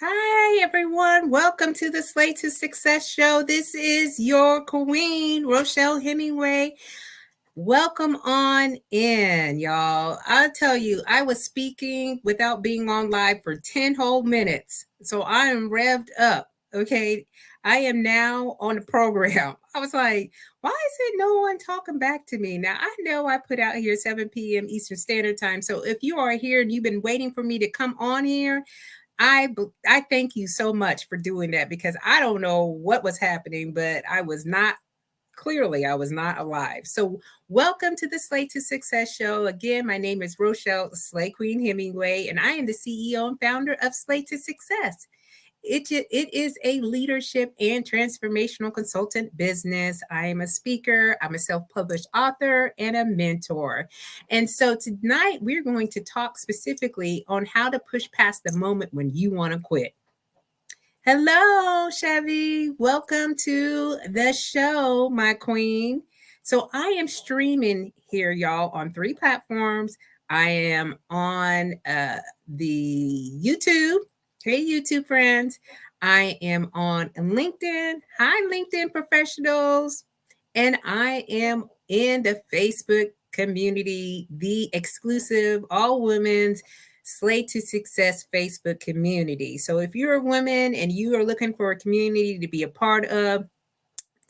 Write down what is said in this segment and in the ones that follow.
Hi, everyone. Welcome to the Slay to Success show. This is your queen, Rochelle Hemingway. Welcome on in, y'all. I'll tell you, I was speaking without being on live for 10 whole minutes. So I am revved up. Okay. I am now on the program. I was like, why is it no one talking back to me? Now, I know I put out here 7 p.m. Eastern Standard Time. So if you are here and you've been waiting for me to come on here, I thank you so much for doing that because I don't know what was happening, but I was not alive. So welcome to the Slay to Success show. Again, my name is Rochelle Slay Queen Hemingway, and I am the CEO and founder of Slay to Success. It is a leadership and transformational consultant business. I am a speaker, I'm a self-published author, and a mentor. And so tonight we're going to talk specifically on how to push past the moment when you want to quit. Hello, Chevy. Welcome to the show, my queen. So I am streaming here, y'all, on 3 platforms. I am on the YouTube. Hey, YouTube friends. I am on LinkedIn. Hi, LinkedIn professionals. And I am in the Facebook community, the exclusive all women's Slay to Success Facebook community. So if you're a woman and you are looking for a community to be a part of,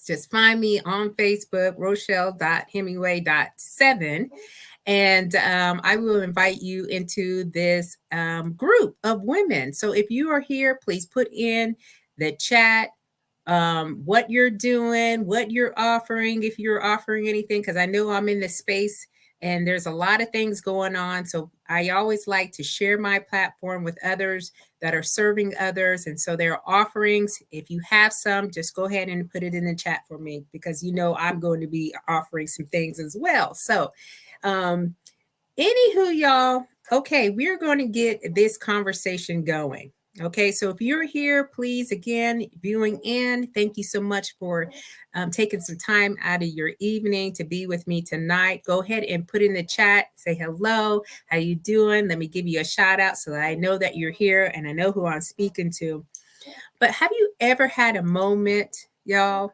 just find me on Facebook, rochelle.hemingway.7. And I will invite you into this group of women. So if you are here, please put in the chat what you're doing, what you're offering, if you're offering anything, because I know I'm in this space and there's a lot of things going on. So I always like to share my platform with others that are serving others. And so there are offerings. If you have some, just go ahead and put it in the chat for me because you know I'm going to be offering some things as well. So anywho, y'all, okay, we're going to get this conversation going. Okay, so if you're here, please, again, viewing in, thank you so much for taking some time out of your evening to be with me tonight. Go ahead and put in the chat, say hello, how you doing? Let me give you a shout out so that I know that you're here and I know who I'm speaking to. But have you ever had a moment, y'all,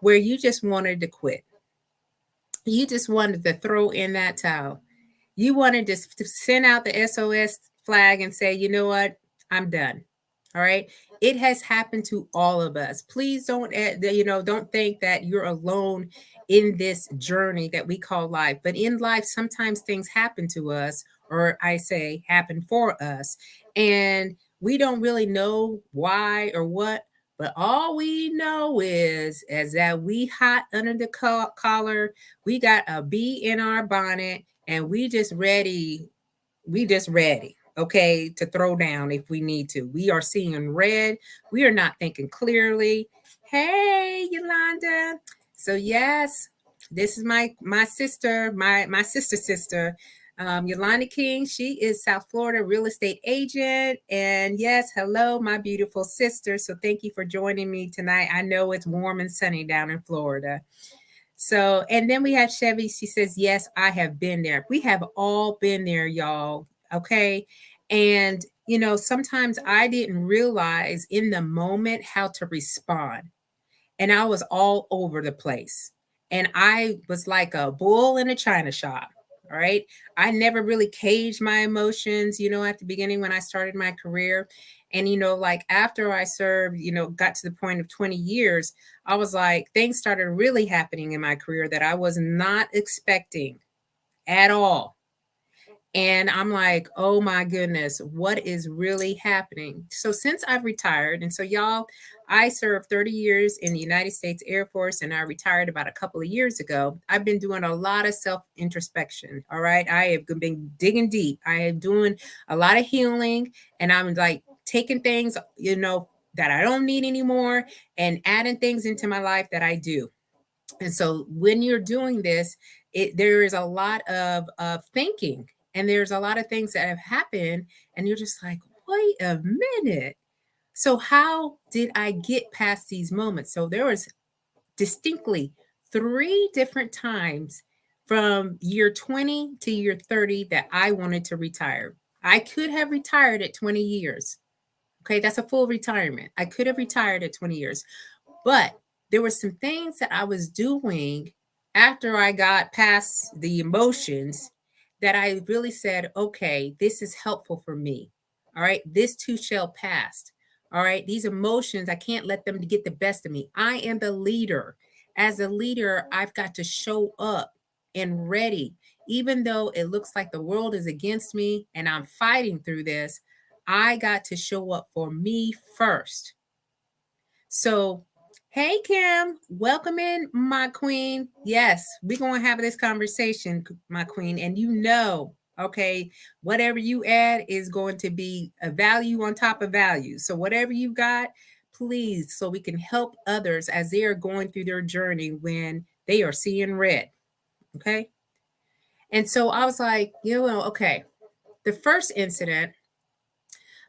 where you just wanted to quit? You just wanted to throw in that towel. You wanted to send out the SOS flag and say, you know what? I'm done. All right. It has happened to all of us. Please don't, don't think that you're alone in this journey that we call life. But in life, sometimes things happen to us, or I say happen for us. And we don't really know why or what. But all we know is that we hot under the collar. We got a bee in our bonnet and we just ready, okay, to throw down if we need to. We are seeing red. We are not thinking clearly. Hey, Yolanda. So yes, this is my sister, my sister, Yolanda King, she is South Florida real estate agent. And yes, hello, my beautiful sister. So thank you for joining me tonight. I know it's warm and sunny down in Florida. So, and then we have Chevy. She says, yes, I have been there. We have all been there, y'all. Okay. And, sometimes I didn't realize in the moment how to respond, and I was all over the place. And I was like a bull in a china shop. All right. I never really caged my emotions, at the beginning when I started my career. And, like after I served, got to the point of 20 years, I was like, things started really happening in my career that I was not expecting at all. And I'm like, oh my goodness, what is really happening? So since I've retired, and so y'all, I served 30 years in the United States Air Force and I retired about a couple of years ago. I've been doing a lot of self introspection. All right. I have been digging deep. I am doing a lot of healing, and I'm like taking things, that I don't need anymore and adding things into my life that I do. And so when you're doing this, there is a lot of thinking, and there's a lot of things that have happened, and you're just like, wait a minute. So how did I get past these moments? So there was distinctly three different times from year 20 to year 30 that I wanted to retire. I could have retired at 20 years. Okay, that's a full retirement. I could have retired at 20 years. But there were some things that I was doing after I got past the emotions that I really said, okay, this is helpful for me. All right, this too shall pass. All right, these emotions, I can't let them get the best of me. I am the leader. As a leader, I've got to show up and ready. Even though it looks like the world is against me and I'm fighting through this, I got to show up for me first. So, hey, Kim, welcome in, my queen. Yes, we're going to have this conversation, my queen. And okay, whatever you add is going to be a value on top of value. So, whatever you got, please, so we can help others as they are going through their journey when they are seeing red. Okay. And so I was like, okay, the first incident,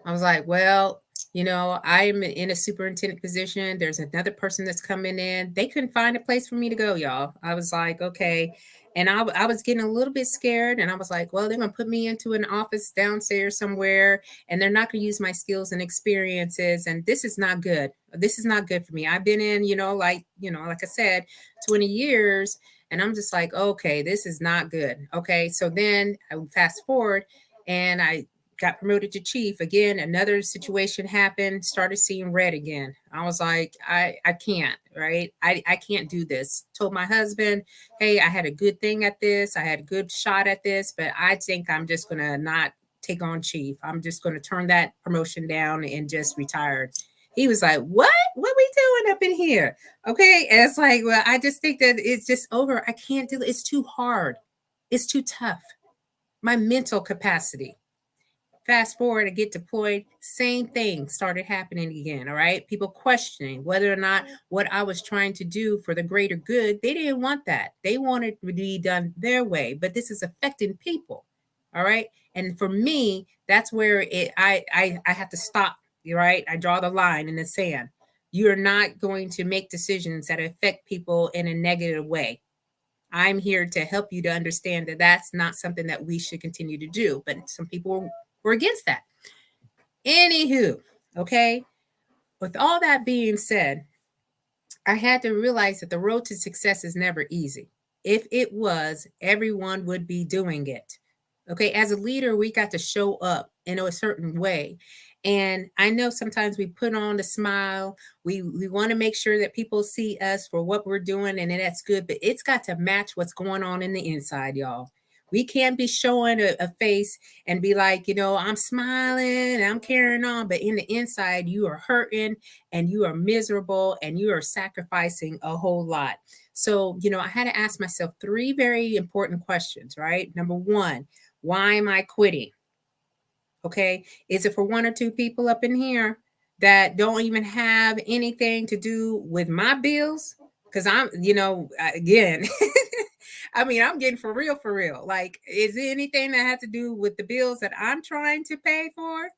I was like, well, I'm in a superintendent position. There's another person that's coming in. They couldn't find a place for me to go, y'all. I was like, okay. And I was getting a little bit scared. And I was like, well, they're going to put me into an office downstairs somewhere, and they're not going to use my skills and experiences. And this is not good. This is not good for me. I've been in, like I said, 20 years. And I'm just like, okay, this is not good. Okay. So then I fast forward, and I got promoted to chief again. Another situation happened, started seeing red again. I was like, I can't, right? I can't do this. Told my husband, hey, I had a good thing at this, I had a good shot at this, but I think I'm just gonna not take on chief. I'm just gonna turn that promotion down and just retire. He was like, what we doing up in here? Okay. And it's like, well, I just think that it's just over. I can't do it. It's too hard. It's too tough. My mental capacity. Fast forward, I get deployed, same thing started happening again. All right. People questioning whether or not what I was trying to do for the greater good, they didn't want that. They wanted to be done their way, but this is affecting people. All right. And for me, that's where I have to stop. You're right. I draw the line in the sand. You're not going to make decisions that affect people in a negative way. I'm here to help you to understand that that's not something that we should continue to do. But some people were against that. Anywho, okay. With all that being said, I had to realize that the road to success is never easy. If it was, everyone would be doing it. Okay. As a leader, we got to show up in a certain way. And I know sometimes we put on the smile. We want to make sure that people see us for what we're doing, and that's good, but it's got to match what's going on in the inside, y'all. We can't be showing a face and be like, I'm smiling and I'm carrying on, but in the inside, you are hurting and you are miserable and you are sacrificing a whole lot. So, I had to ask myself three very important questions, right? Number one, why am I quitting? Okay. Is it for one or two people up in here that don't even have anything to do with my bills? Because again, I mean, I'm getting for real, for real. Like, is there anything that has to do with the bills that I'm trying to pay for?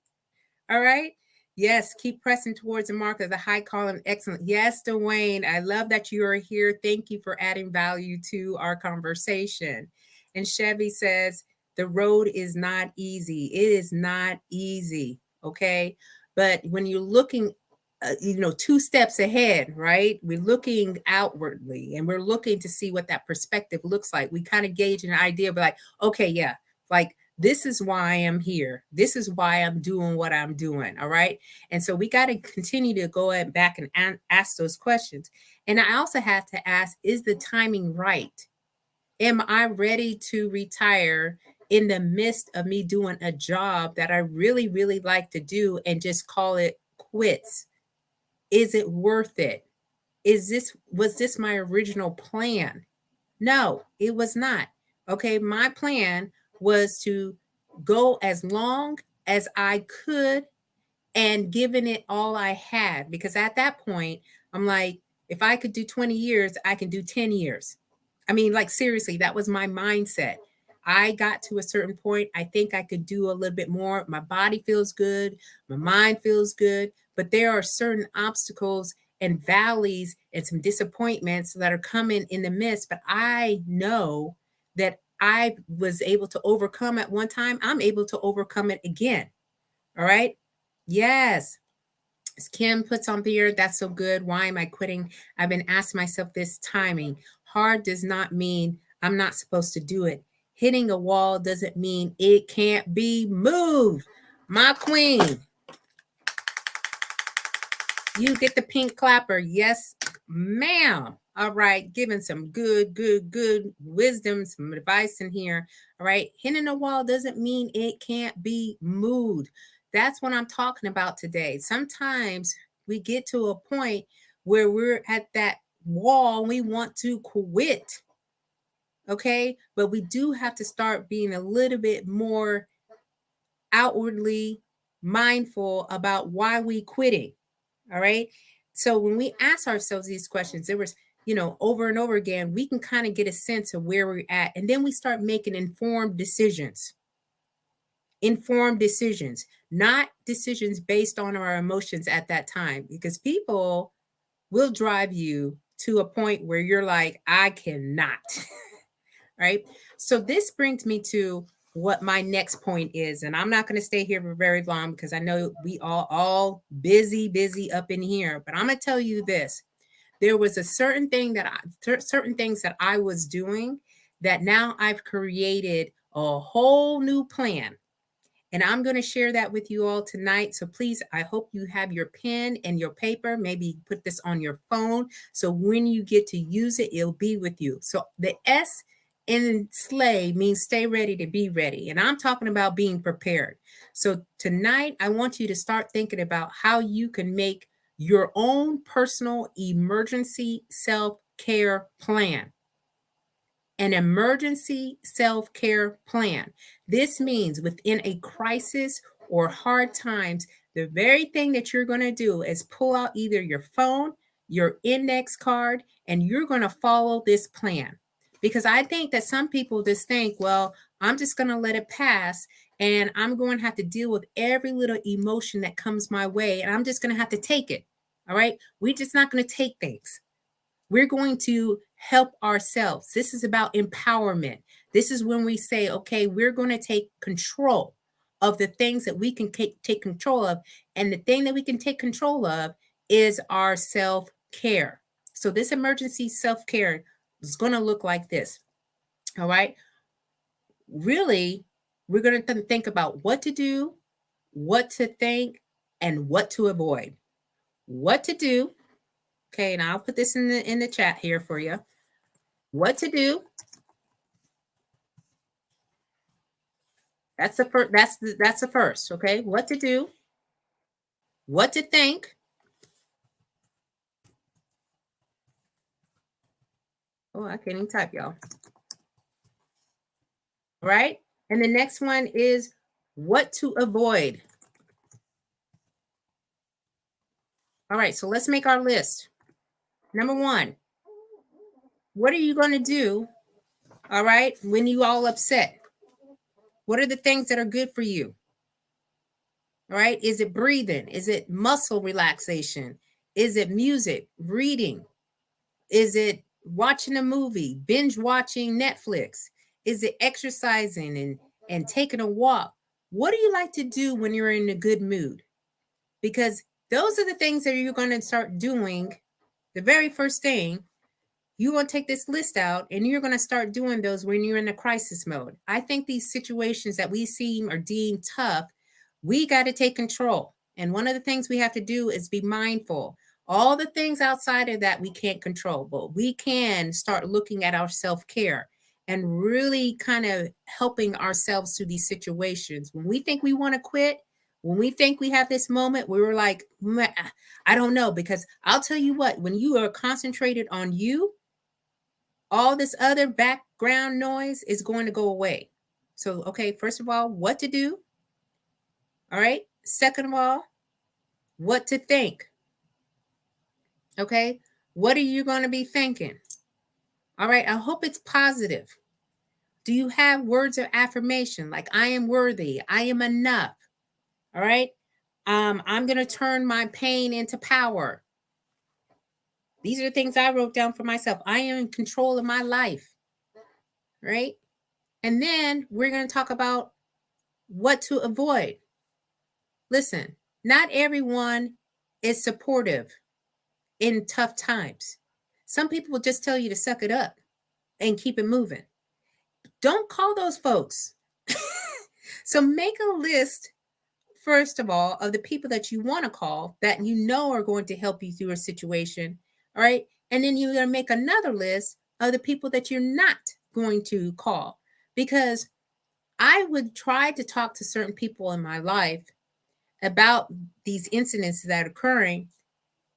All right. Yes, keep pressing towards the mark of the high calling excellent. Yes, Dwayne, I love that you are here. Thank you for adding value to our conversation. And Chevy says, the road is not easy. It is not easy. Okay. But when you're looking, two steps ahead, right? We're looking outwardly and we're looking to see what that perspective looks like. We kind of gauge an idea, but like, okay, yeah, like this is why I'm here. This is why I'm doing what I'm doing. All right. And so we got to continue to go back and ask those questions. And I also have to ask, is the timing right? Am I ready to retire in the midst of me doing a job that I really, really like to do and just call it quits? Is it worth it? Was this my original plan? No, it was not. Okay, my plan was to go as long as I could and giving it all I had because at that point, I'm like, if I could do 20 years, I can do 10 years. I mean, like, seriously, that was my mindset. I got to a certain point. I think I could do a little bit more. My body feels good. My mind feels good. But there are certain obstacles and valleys and some disappointments that are coming in the midst. But I know that I was able to overcome at one time. I'm able to overcome it again. All right. Yes. As Kim puts on here, that's so good. Why am I quitting? I've been asking myself this timing. Hard does not mean I'm not supposed to do it. Hitting a wall doesn't mean it can't be moved. My queen, you get the pink clapper. Yes, ma'am. All right, giving some good wisdom, some advice in here. All right, hitting a wall doesn't mean it can't be moved. That's what I'm talking about today. Sometimes we get to a point where we're at that wall, we want to quit. Okay, but we do have to start being a little bit more outwardly mindful about why we quitting. All right. So when we ask ourselves these questions, there was, over and over again, we can kind of get a sense of where we're at. And then we start making informed decisions, not decisions based on our emotions at that time, because people will drive you to a point where you're like, I cannot. Right. So this brings me to what my next point is, and I'm not going to stay here for very long because I know we all busy up in here, but I'm going to tell you this. There was a certain certain things that I was doing that now I've created a whole new plan. And I'm going to share that with you all tonight. So please, I hope you have your pen and your paper. Maybe put this on your phone. So when you get to use it, it'll be with you. So the S in slay means stay ready to be ready. And I'm talking about being prepared. So tonight, I want you to start thinking about how you can make your own personal emergency self-care plan. An emergency self-care plan. This means within a crisis or hard times, the very thing that you're going to do is pull out either your phone, your index card, and you're going to follow this plan. Because I think that some people just think, well, I'm just going to let it pass and I'm going to have to deal with every little emotion that comes my way and I'm just going to have to take it. All right. We're just not going to take things. We're going to help ourselves. This is about empowerment. This is when we say, okay, we're going to take control of the things that we can take control of. And the thing that we can take control of is our self care. So, this emergency self care is going to look like this. All right. Really, we're going to think about what to do, what to think, and what to avoid. What to do. Okay, and I'll put this in the chat here for you. What to do. That's the first. That's the first. Okay, what to do, what to think. Oh, I can't even type, y'all. Right, and the next one is what to avoid. All right, so let's make our list. Number one, what are you going to do All right. When you all upset, what are the things that are good for you? All right. Is it breathing? Is it muscle relaxation? Is it music, reading? Is it watching a movie, binge watching Netflix? Is it exercising and taking a walk? What do you like to do when you're in a good mood? Because those are the things that you're going to start doing. The very first thing, you want to take this list out and you're going to start doing those when you're in a crisis mode. I think these situations that we seem or deem tough, we got to take control. And one of the things we have to do is be mindful. All the things outside of that we can't control, but we can start looking at our self care and really kind of helping ourselves through these situations. When we think we want to quit, when we think we have this moment, we were like, I don't know, because I'll tell you what, when you are concentrated on you, all this other background noise is going to go away. So, okay, first of all, what to do. All right. Second of all, what to think. Okay. What are you going to be thinking? All right. I hope it's positive. Do you have words of affirmation like I am worthy? I am enough. All right. I'm going to turn my pain into power. These are the things I wrote down for myself. I am in control of my life. Right. And then we're going to talk about what to avoid. Listen, not everyone is supportive in tough times. Some people will just tell you to suck it up and keep it moving. Don't call those folks. So make a list, first of all, of the people that you want to call that you know are going to help you through a situation. All right. And then you're going to make another list of the people that you're not going to call. Because I would try to talk to certain people in my life about these incidents that are occurring,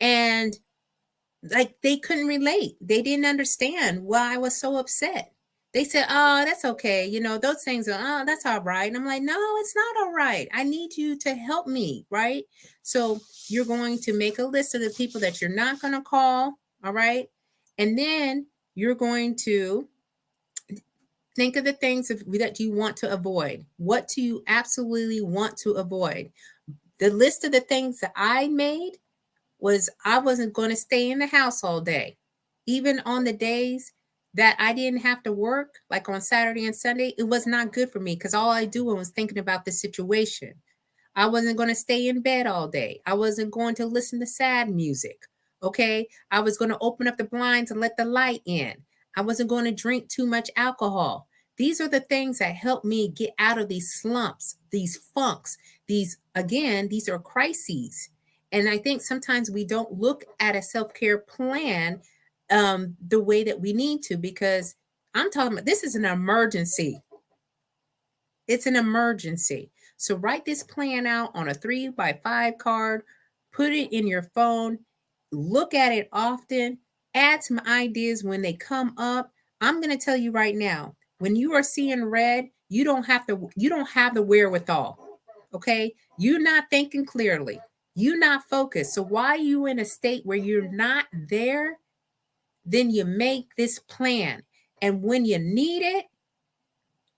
and like they couldn't relate. They didn't understand why I was so upset. They said, oh, that's okay, those things are, oh, that's all right. And I'm like, no, it's not all right. I need you to help me, right? So you're going to make a list of the people that you're not going to call. All right. And then you're going to think of the things that you want to avoid. What do you absolutely want to avoid? The list of the things that I made was I wasn't going to stay in the house all day. Even on the days that I didn't have to work, like on Saturday and Sunday, it was not good for me because all I do was thinking about the situation. I wasn't going to stay in bed all day. I wasn't going to listen to sad music. Okay. I was going to open up the blinds and let the light in. I wasn't going to drink too much alcohol. These are the things that help me get out of these slumps, these funks, these are crises. And I think sometimes we don't look at a self care plan the way that we need to, because I'm talking about this is an emergency. It's an emergency. So write this plan out on a 3x5 card, put it in your phone, look at it often, add some ideas when they come up. I'm going to tell you right now, when you are seeing red, you don't have the wherewithal. Okay? You're not thinking clearly. You're not focused. So why are you in a state where you're not there? Then you make this plan. And when you need it,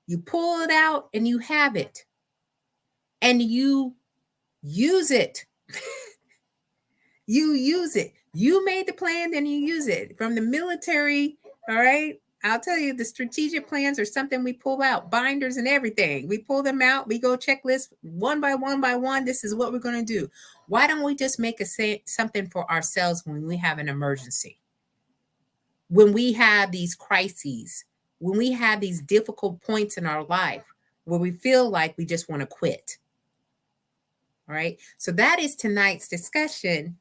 you pull it out and you have it. And you use it. You use it. You made the plan, then you use it. From the military, all right? I'll tell you, the strategic plans are something we pull out, binders and everything. We pull them out. We go checklist one by one by one. This is what we're going to do. Why don't we just make something for ourselves when we have an emergency? When we have these crises, when we have these difficult points in our life where we feel like we just want to quit. All right. So that is tonight's discussion.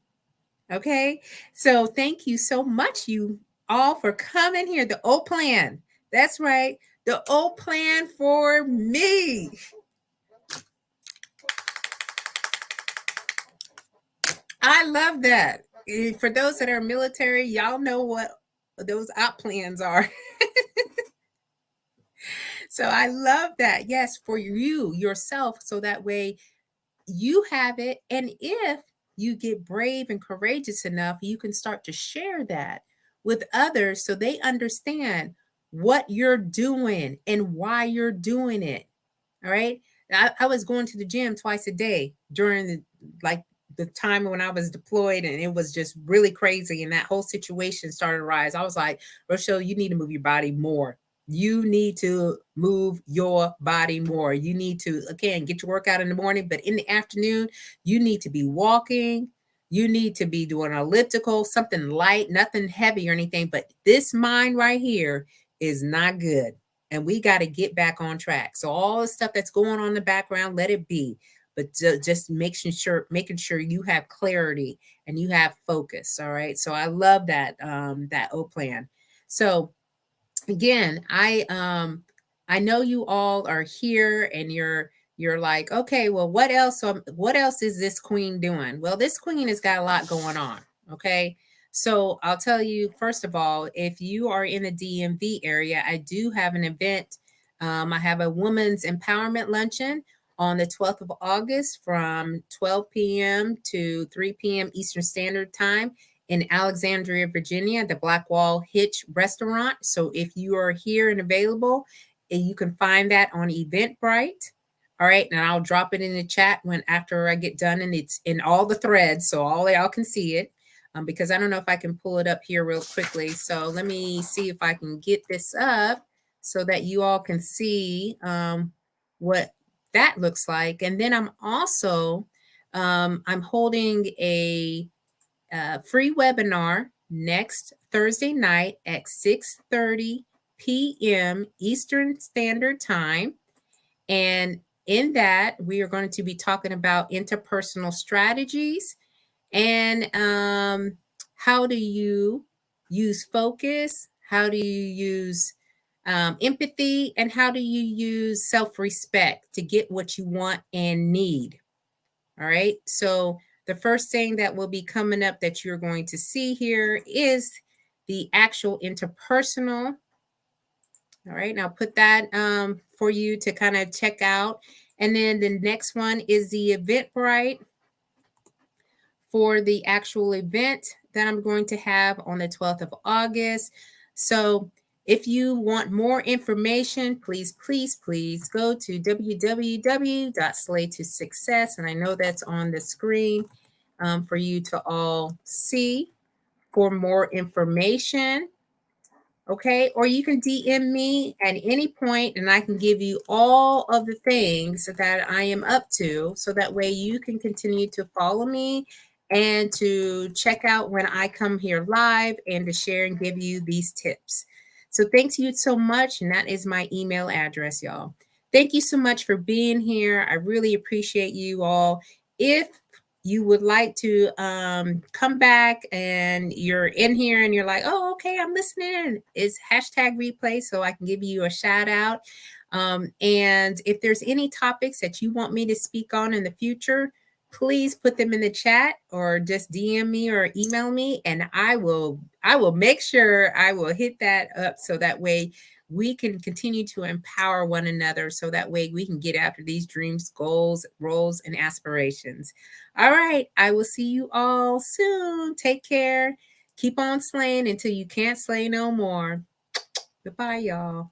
Okay. So thank you so much, you all, for coming here. The O plan. That's right. The O plan for me. I love that. For those that are military, y'all know what those op plans are. So I love that. Yes, for you, yourself. So that way you have it. And if you get brave and courageous enough, you can start to share that with others so they understand what you're doing and why you're doing it. All right. I was going to the gym twice a day during the time when I was deployed, and it was just really crazy. And that whole situation started to rise. I was like, Rochelle, you need to move your body more. You need to move your body more. You need to, again, get your workout in the morning, but in the afternoon, you need to be walking. You need to be doing an elliptical, something light, nothing heavy or anything. But this mind right here is not good, and we got to get back on track. So all the stuff that's going on in the background, let it be, but just making sure you have clarity and you have focus. All right. So I love that O plan. So again, I know you all are here and you're like, okay, well, what else? What else is this queen doing? Well, this queen has got a lot going on. Okay. So I'll tell you, first of all, if you are in the DMV area, I do have an event. I have a women's empowerment luncheon on the 12th of August from 12 p.m. to 3 p.m. Eastern Standard Time in Alexandria, Virginia, the Black Wall Hitch Restaurant. So if you are here and available, and you can find that on Eventbrite. All right, and I'll drop it in the chat when after I get done, and it's in all the threads, so all y'all can see it. Because I don't know if I can pull it up here real quickly. So let me see if I can get this up so that you all can see what that looks like. And then I'm also I'm holding a free webinar next Thursday night at 6:30 p.m. Eastern Standard Time. And in that, we are going to be talking about interpersonal strategies and how do you use focus, how do you use empathy, and how do you use self-respect to get what you want and need. All right. So the first thing that will be coming up that you're going to see here is the actual interpersonal. All right. And I'll put that for you to kind of check out. And then the next one is the Eventbrite for the actual event that I'm going to have on the 12th of August. So if you want more information, please go to www.slay2success. And I know that's on the screen for you to all see for more information. Okay, or you can DM me at any point and I can give you all of the things that I am up to, so that way you can continue to follow me and to check out when I come here live and to share and give you these tips. So thanks you so much, and that is my email address, y'all. Thank you so much for being here. I really appreciate you all. If you would like to come back and you're in here and you're like, oh, okay, I'm listening, it's hashtag replay so I can give you a shout out. And if there's any topics that you want me to speak on in the future, please put them in the chat or just DM me or email me, and I will make sure I will hit that up so that way we can continue to empower one another, so that way we can get after these dreams, goals, roles, and aspirations. All right. I will see you all soon. Take care. Keep on slaying until you can't slay no more. Goodbye, y'all.